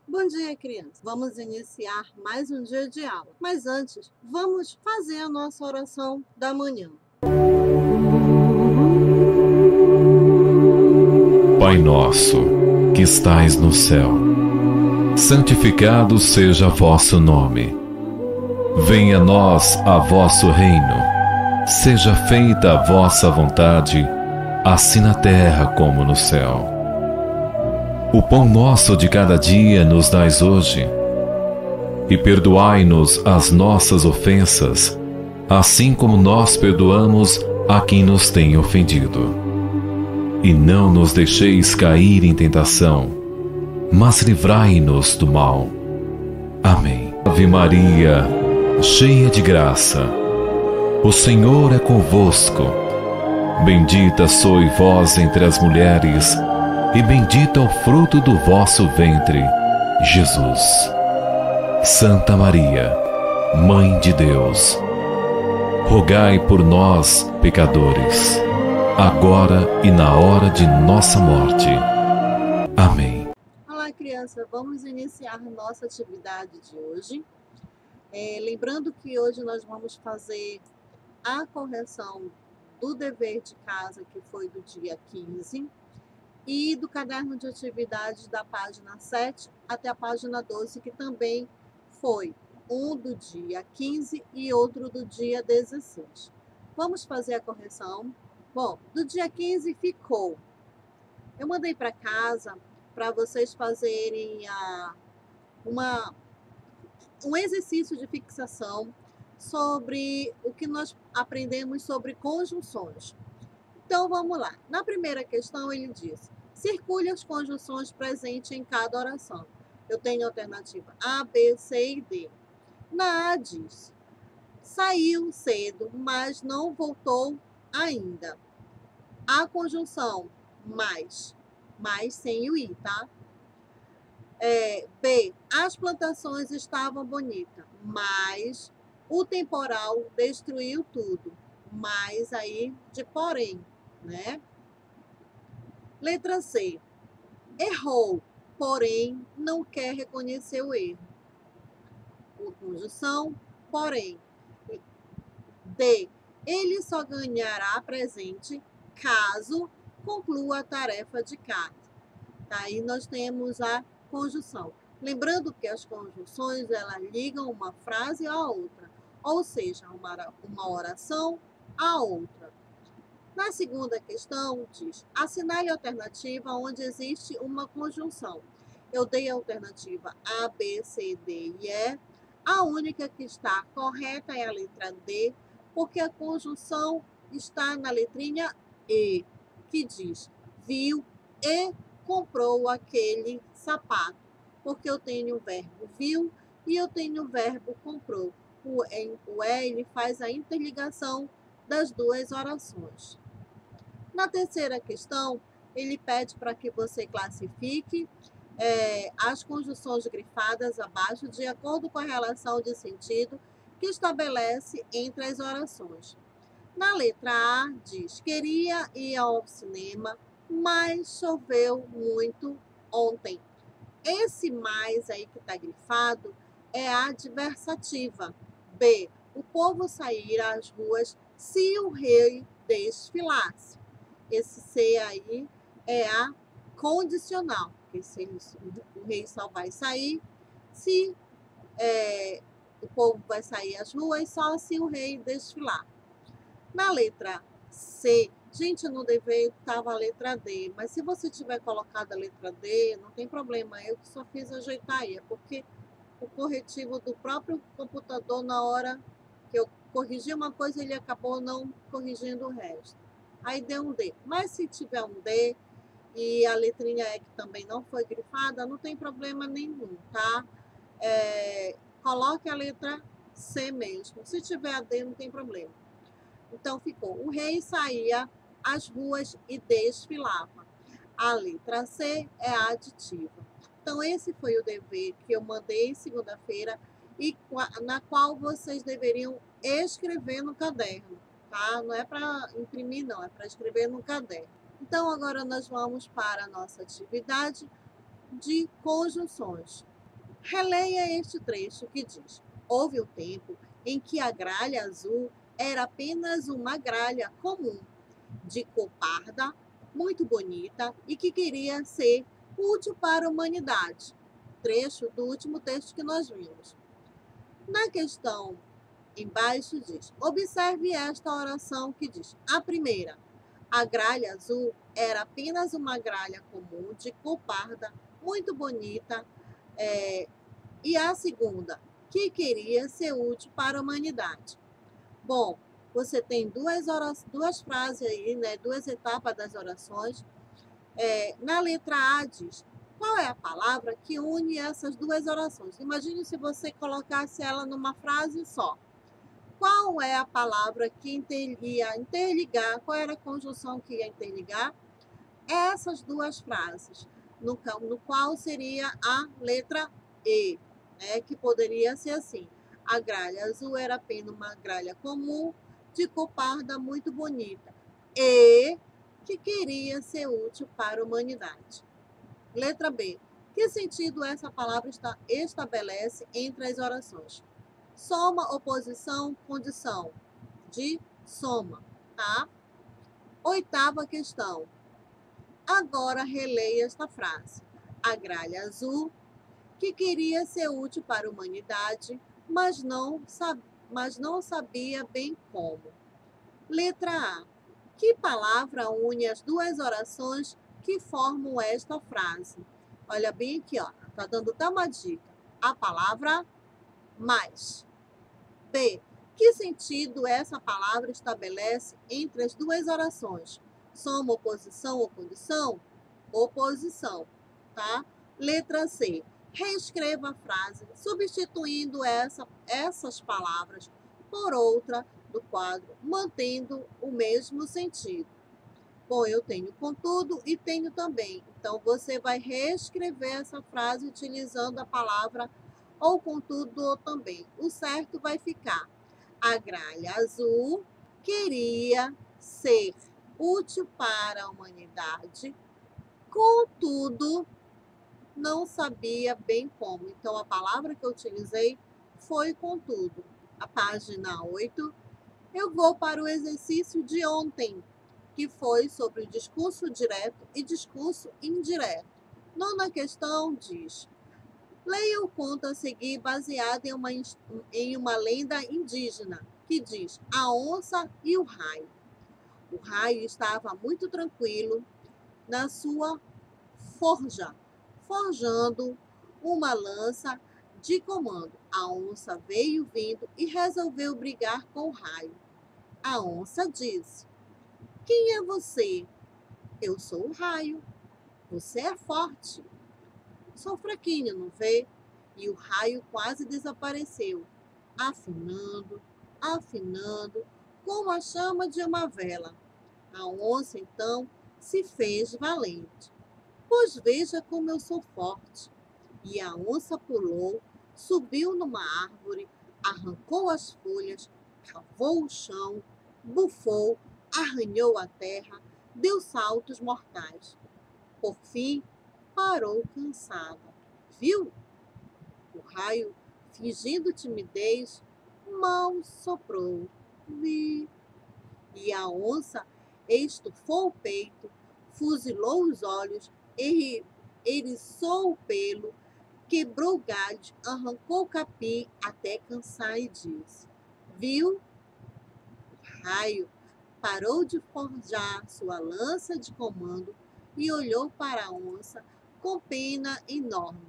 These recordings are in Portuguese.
Bom dia, criança. Vamos iniciar mais um dia de aula. Mas antes, vamos fazer a nossa oração da manhã. Pai nosso, que estais no céu, santificado seja vosso nome. Venha a nós a vosso reino. Seja feita a vossa vontade, assim na terra como no céu. O pão nosso de cada dia nos dais hoje, e perdoai-nos as nossas ofensas, assim como nós perdoamos a quem nos tem ofendido. E não nos deixeis cair em tentação, mas livrai-nos do mal. Amém. Ave Maria, cheia de graça, o Senhor é convosco. Bendita sois vós entre as mulheres, e bendito é o fruto do vosso ventre, Jesus. Santa Maria, Mãe de Deus, rogai por nós, pecadores, agora e na hora de nossa morte. Amém. Olá, criança. Vamos iniciar nossa atividade de hoje. Lembrando que hoje nós vamos fazer a correção do dever de casa, que foi do dia 15, e do caderno de atividades da página 7 até a página 12, que também foi um do dia 15 e outro do dia 16. Vamos fazer a correção. Bom, do dia 15 ficou. Eu mandei para casa para vocês fazerem um exercício de fixação sobre o que nós aprendemos sobre conjunções. Então, vamos lá. Na primeira questão, ele diz: circule as conjunções presentes em cada oração. Eu tenho a alternativa A, B, C e D. Na A diz: saiu cedo, mas não voltou ainda. A conjunção mais sem o I, tá? B, as plantações estavam bonitas, mas o temporal destruiu tudo. Mas aí de porém, né? Letra C, errou, porém não quer reconhecer o erro. Conjunção, porém. D, ele só ganhará presente caso conclua a tarefa de casa. Tá? Aí nós temos a conjunção. Lembrando que as conjunções, elas ligam uma frase à outra, ou seja, uma oração à outra. Na segunda questão, diz: assinale a alternativa onde existe uma conjunção. Eu dei a alternativa A, B, C, D e E. A única que está correta é a letra D, porque a conjunção está na letrinha E, que diz: viu e comprou aquele sapato. Porque eu tenho o verbo viu e eu tenho o verbo comprou. O E, ele faz a interligação das duas orações. Na terceira questão, ele pede para que você classifique as conjunções grifadas abaixo de acordo com a relação de sentido que estabelece entre as orações. Na letra A, diz: queria ir ao cinema, mas choveu muito ontem. Esse mais aí que está grifado é a adversativa. B, o povo sairá às ruas se o rei desfilasse. Esse C aí é a condicional, porque o rei só vai sair se o povo vai sair às ruas só se o rei desfilar. Na letra C, gente, no dever estava a letra D, mas se você tiver colocado a letra D, não tem problema, eu que só fiz ajeitar aí, é porque o corretivo do próprio computador, na hora que eu corrigi uma coisa, ele acabou não corrigindo o resto. Aí deu um D. Mas se tiver um D e a letrinha E que também não foi grifada, não tem problema nenhum, tá? Coloque a letra C mesmo. Se tiver a D, não tem problema. Então ficou: o rei saía às ruas e desfilava. A letra C é a aditiva. Então esse foi o dever que eu mandei segunda-feira e na qual vocês deveriam escrever no caderno, tá? Não é para imprimir, não, é para escrever no caderno. Então agora nós vamos para a nossa atividade de conjunções. Releia este trecho que diz: houve um tempo em que a gralha azul era apenas uma gralha comum, de cor parda, muito bonita e que queria ser útil para a humanidade. Trecho do último texto que nós vimos. Na questão embaixo diz: observe esta oração que diz: a primeira, a gralha azul era apenas uma gralha comum de cor parda, muito bonita, e a segunda, que queria ser útil para a humanidade. Bom, você tem duas frases aí, né? Duas etapas das orações. Na letra A diz: qual é a palavra que une essas duas orações? Imagine se você colocasse ela numa frase só. Qual é a palavra que ia interligar? Qual era a conjunção que ia interligar essas duas frases? No qual seria a letra E, né? Que poderia ser assim: a gralha azul era apenas uma gralha comum, de cor parda, muito bonita, e que queria ser útil para a humanidade. Letra B. Que sentido essa palavra estabelece entre as orações? Soma, oposição, condição de soma, tá? Oitava questão. Agora releia esta frase: a gralha azul, que queria ser útil para a humanidade, mas não sabia bem como. Letra A. Que palavra une as duas orações que formam esta frase? Olha bem aqui, ó. Tá dando até uma dica. A palavra mais. B. Que sentido essa palavra estabelece entre as duas orações? Soma, oposição ou condição? Oposição, tá? Letra C. Reescreva a frase, substituindo essas palavras por outra do quadro, mantendo o mesmo sentido. Bom, eu tenho contudo e tenho também. Então, você vai reescrever essa frase utilizando a palavra ou contudo ou também. O certo vai ficar: a gralha azul queria ser útil para a humanidade, contudo, não sabia bem como. Então, a palavra que eu utilizei foi contudo. A página 8, eu vou para o exercício de ontem, que foi sobre o discurso direto e discurso indireto. Nona questão diz: leia o conto a seguir baseado em uma lenda indígena, que diz: a onça e o raio. O raio estava muito tranquilo na sua forja, forjando uma lança de comando. A onça veio vindo e resolveu brigar com o raio. A onça disse: quem é você? Eu sou o raio. Você é forte. Sou fraquinho, não vê? E o raio quase desapareceu, afinando, afinando, como a chama de uma vela. A onça, então, se fez valente. Pois veja como eu sou forte. E a onça pulou, subiu numa árvore, arrancou as folhas, cavou o chão, bufou, arranhou a terra, deu saltos mortais. Por fim, parou cansada. Viu? O raio, fingindo timidez, mal soprou. Vi. E a onça estufou o peito, fuzilou os olhos, eriçou o pelo, quebrou o galho, arrancou o capim até cansar e disse: viu? O raio parou de forjar sua lança de comando e olhou para a onça com pena enorme,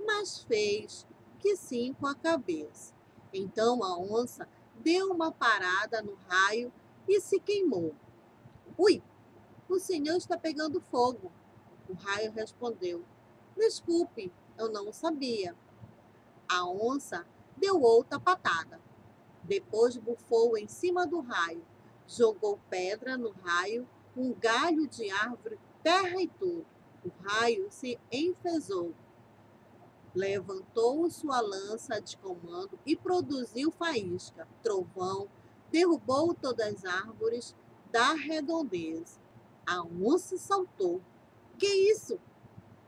mas fez que sim com a cabeça. Então a onça deu uma parada no raio e se queimou. Ui, o senhor está pegando fogo. O raio respondeu: desculpe, eu não sabia. A onça deu outra patada. Depois bufou em cima do raio, jogou pedra no raio, um galho de árvore, terra e tudo. O raio se enfezou, levantou sua lança de comando e produziu faísca, trovão, derrubou todas as árvores da redondeza. A onça saltou. Que isso?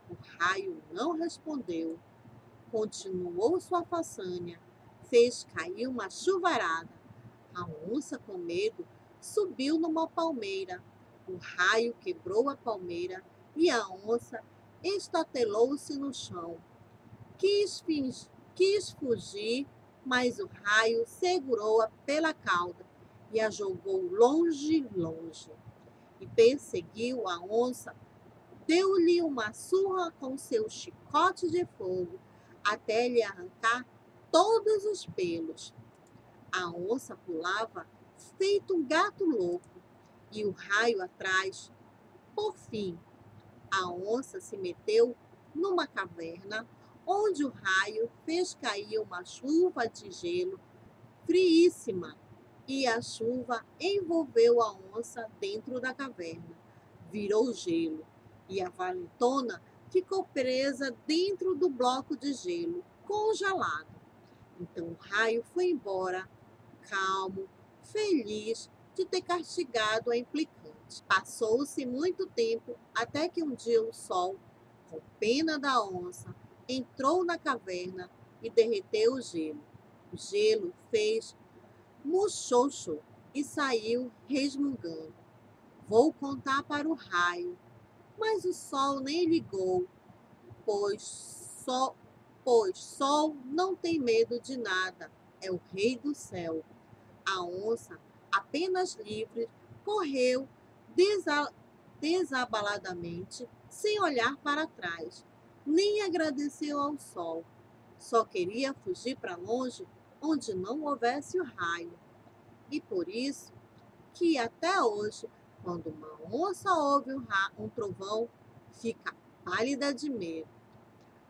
O raio não respondeu. continuou sua façanha, fez cair uma chuvarada. A onça, com medo, subiu numa palmeira. O raio quebrou a palmeira e a onça estatelou-se no chão. Quis fugir, mas o raio segurou-a pela cauda e a jogou longe, longe. E perseguiu a onça, deu-lhe uma surra com seu chicote de fogo, até lhe arrancar todos os pelos. A onça pulava feito um gato louco, e o raio atrás. Por fim, a onça se meteu numa caverna, onde o raio fez cair uma chuva de gelo friíssima, e a chuva envolveu a onça dentro da caverna. Virou gelo, e a valentona ficou presa dentro do bloco de gelo, congelado. Então o raio foi embora, calmo, feliz de ter castigado a implicante. Passou-se muito tempo até que um dia o sol, com pena da onça, entrou na caverna e derreteu o gelo. O gelo fez muxoxo e saiu resmungando. Vou contar para o raio, mas o sol nem ligou, pois sol não tem medo de nada, é o rei do céu. A onça, apenas livre, correu desabaladamente, sem olhar para trás, nem agradeceu ao sol. Só queria fugir para longe, onde não houvesse o raio. E por isso que até hoje, quando uma onça ouve um trovão, fica pálida de medo.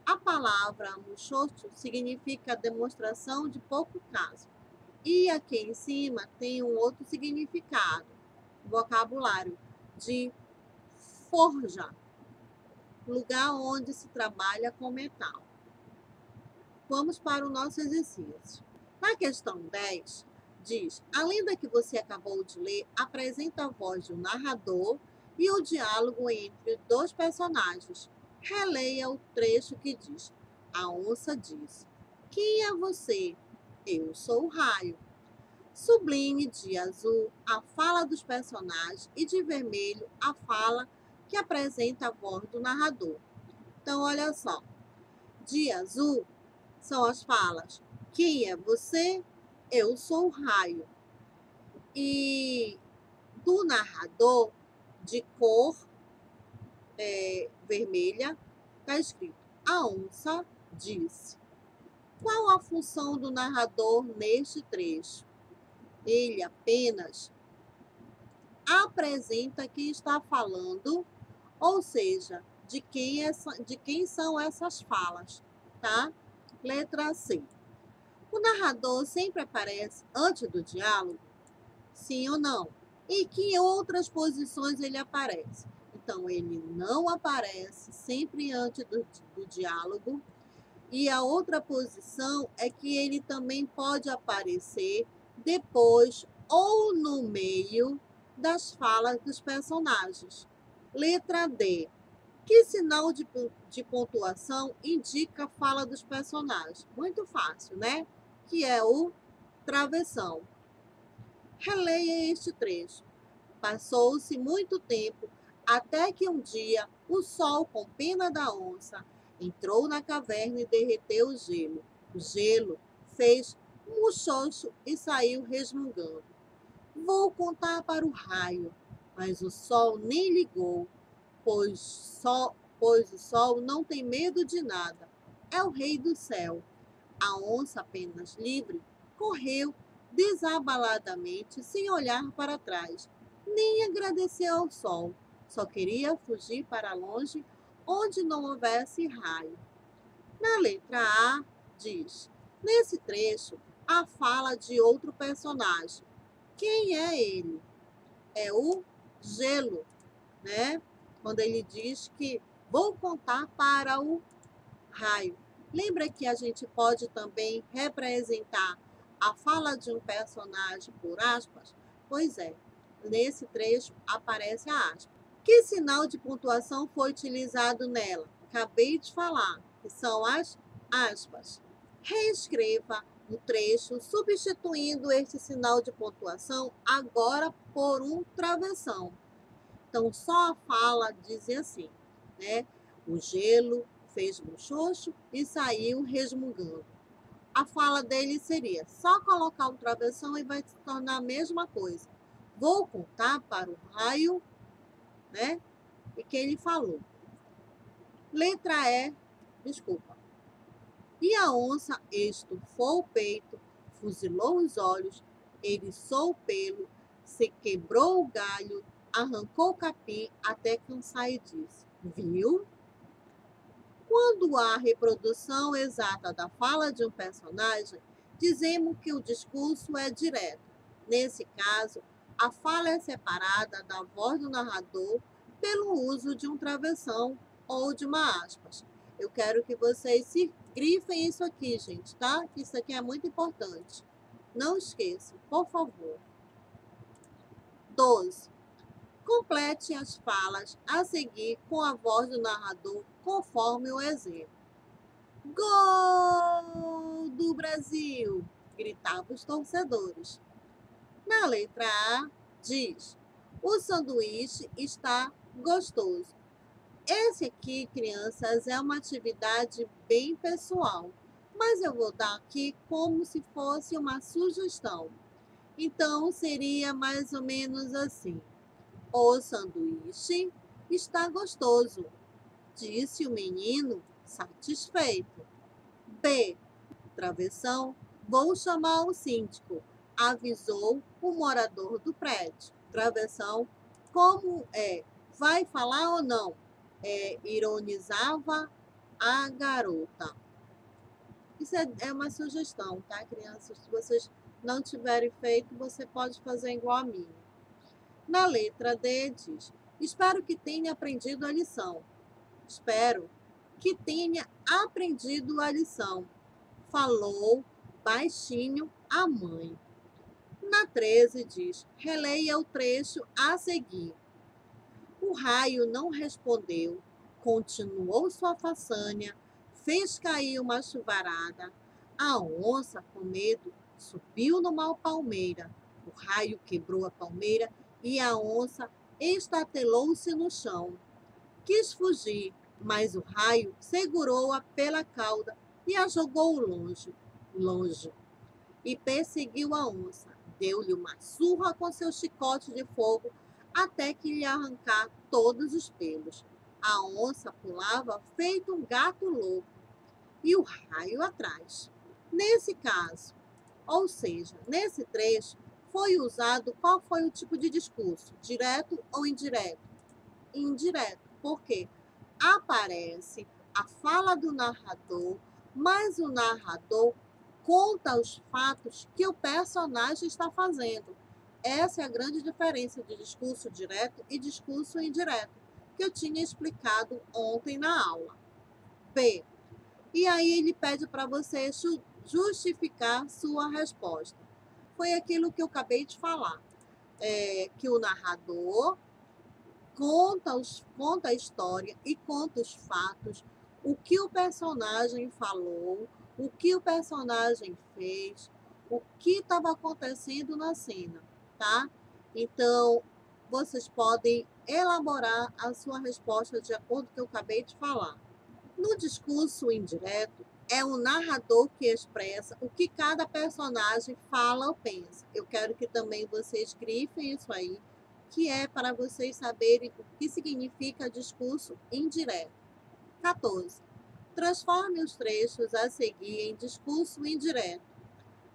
A palavra muxoxo significa demonstração de pouco caso. E aqui em cima tem um outro significado, vocabulário, de forja, lugar onde se trabalha com metal. Vamos para o nosso exercício. Na questão 10, diz: a lenda que você acabou de ler apresenta a voz do narrador e o diálogo entre dois personagens. Releia o trecho que diz: a onça disse: quem é você? Eu sou o raio. Sublinhe de azul a fala dos personagens e de vermelho a fala que apresenta a voz do narrador. Então, olha só. De azul são as falas: quem é você? Eu sou o raio. E do narrador, de cor vermelha, está escrito: a onça disse. Qual a função do narrador neste trecho? Ele apenas apresenta quem está falando, ou seja, de quem são essas falas, tá? Letra C. O narrador sempre aparece antes do diálogo? Sim ou não? E que outras posições ele aparece? Então, ele não aparece sempre antes do diálogo. E a outra posição é que ele também pode aparecer depois ou no meio das falas dos personagens. Letra D. Que sinal de pontuação indica a fala dos personagens? Muito fácil, né? Que é o travessão. Releia este trecho. Passou-se muito tempo até que um dia o sol, com pena da onça, entrou na caverna e derreteu o gelo. O gelo fez muxoxo e saiu resmungando. Vou contar para o raio, mas o sol nem ligou, pois o sol não tem medo de nada. É o rei do céu. A onça, apenas livre, correu desabaladamente, sem olhar para trás, nem agradeceu ao sol. Só queria fugir para longe, onde não houvesse raio. Na letra A, diz: nesse trecho, há fala de outro personagem. Quem é ele? É o gelo, né? Quando ele diz que vou contar para o raio. Lembra que a gente pode também representar a fala de um personagem por aspas? Pois é, nesse trecho aparece a aspa. Que sinal de pontuação foi utilizado nela? Acabei de falar, que são as aspas. Reescreva o trecho substituindo este sinal de pontuação agora por um travessão. Então, só a fala diz assim, né? O gelo fez muxoxo e saiu resmungando. A fala dele seria, só colocar um travessão e vai se tornar a mesma coisa. Vou contar para o raio, né? E que ele falou. Letra E, desculpa. E a onça estufou o peito, fuzilou os olhos, eriçou o pelo, se quebrou o galho, arrancou o capim até cansar e disse, viu? Quando há reprodução exata da fala de um personagem, dizemos que o discurso é direto. Nesse caso, a fala é separada da voz do narrador pelo uso de um travessão ou de uma aspas. Eu quero que vocês se grifem isso aqui, gente, tá? Isso aqui é muito importante. Não esqueçam, por favor. 12. Complete as falas a seguir com a voz do narrador, conforme o exemplo. Gol do Brasil! Gritavam os torcedores. Na letra A, diz: o sanduíche está gostoso. Esse aqui, crianças, é uma atividade bem pessoal, mas eu vou dar aqui como se fosse uma sugestão. Então, seria mais ou menos assim. O sanduíche está gostoso, disse o menino satisfeito. B. Travessão, vou chamar o síndico, avisou o morador do prédio. Travessão, como é? Vai falar ou não? Ironizava a garota. Isso é uma sugestão, tá, crianças? Se vocês não tiverem feito, você pode fazer igual a mim. Na letra D diz, espero que tenha aprendido a lição. Espero que tenha aprendido a lição. Falou baixinho a mãe. Na 13 diz, releia o trecho a seguir. O raio não respondeu, continuou sua façanha, fez cair uma chuvarada. A onça, com medo, subiu numa palmeira. O raio quebrou a palmeira e a onça estatelou-se no chão. Quis fugir, mas o raio segurou-a pela cauda e a jogou longe. E perseguiu a onça. Deu-lhe uma surra com seu chicote de fogo até que lhe arrancar todos os pelos. A onça pulava feito um gato louco e o raio atrás. Nesse caso, ou seja, nesse trecho, foi usado qual foi o tipo de discurso? Direto ou indireto? Indireto. Por quê? Aparece a fala do narrador, mas o narrador conta os fatos que o personagem está fazendo. Essa é a grande diferença de discurso direto e discurso indireto, que eu tinha explicado ontem na aula. B. E aí ele pede para você justificar sua resposta. Foi aquilo que eu acabei de falar. Que o narrador conta a história e conta os fatos, o que o personagem falou, o que o personagem fez, o que estava acontecendo na cena, tá? Então, vocês podem elaborar a sua resposta de acordo com o que eu acabei de falar. No discurso indireto, é o narrador que expressa o que cada personagem fala ou pensa. Eu quero que também vocês grifem isso aí, que é para vocês saberem o que significa discurso indireto. 14. Transforme os trechos a seguir em discurso indireto.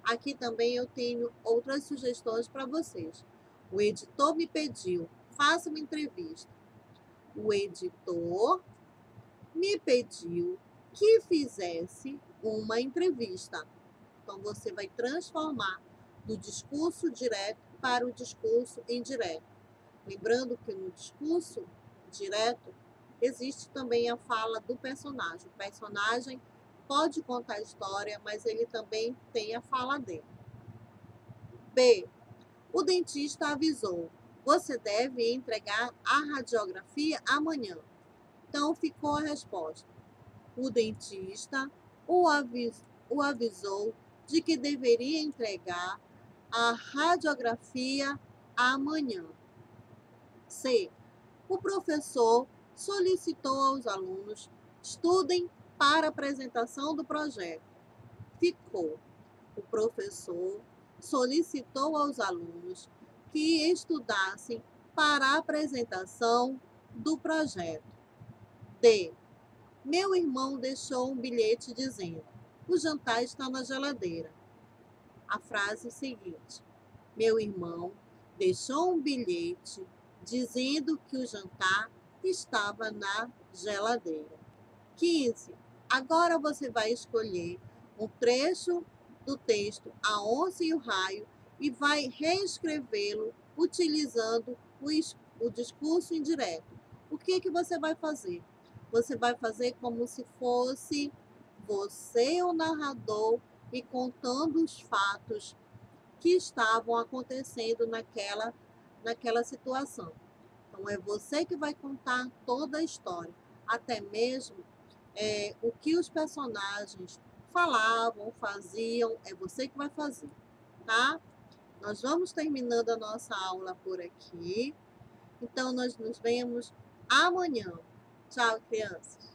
Aqui também eu tenho outras sugestões para vocês. O editor me pediu, faça uma entrevista. O editor me pediu que fizesse uma entrevista. Então, você vai transformar do discurso direto para o discurso indireto. Lembrando que no discurso direto existe também a fala do personagem. O personagem pode contar a história, mas ele também tem a fala dele. B. O dentista avisou, você deve entregar a radiografia amanhã. Então, ficou a resposta. O dentista o avisou de que deveria entregar a radiografia amanhã. C. O professor solicitou aos alunos estudem para a apresentação do projeto. Ficou. O professor solicitou aos alunos que estudassem para a apresentação do projeto. D. Meu irmão deixou um bilhete dizendo: o jantar está na geladeira. A frase seguinte: meu irmão deixou um bilhete dizendo que o jantar estava na geladeira. 15. Agora você vai escolher um trecho do texto A Onça e o Raio e vai reescrevê-lo utilizando o discurso indireto. O que você vai fazer? Você vai fazer como se fosse você o narrador e contando os fatos que estavam acontecendo naquela situação. Então, é você que vai contar toda a história, até mesmo o que os personagens falavam, faziam, é você que vai fazer, tá? Nós vamos terminando a nossa aula por aqui. Então, nós nos vemos amanhã. Tchau, crianças!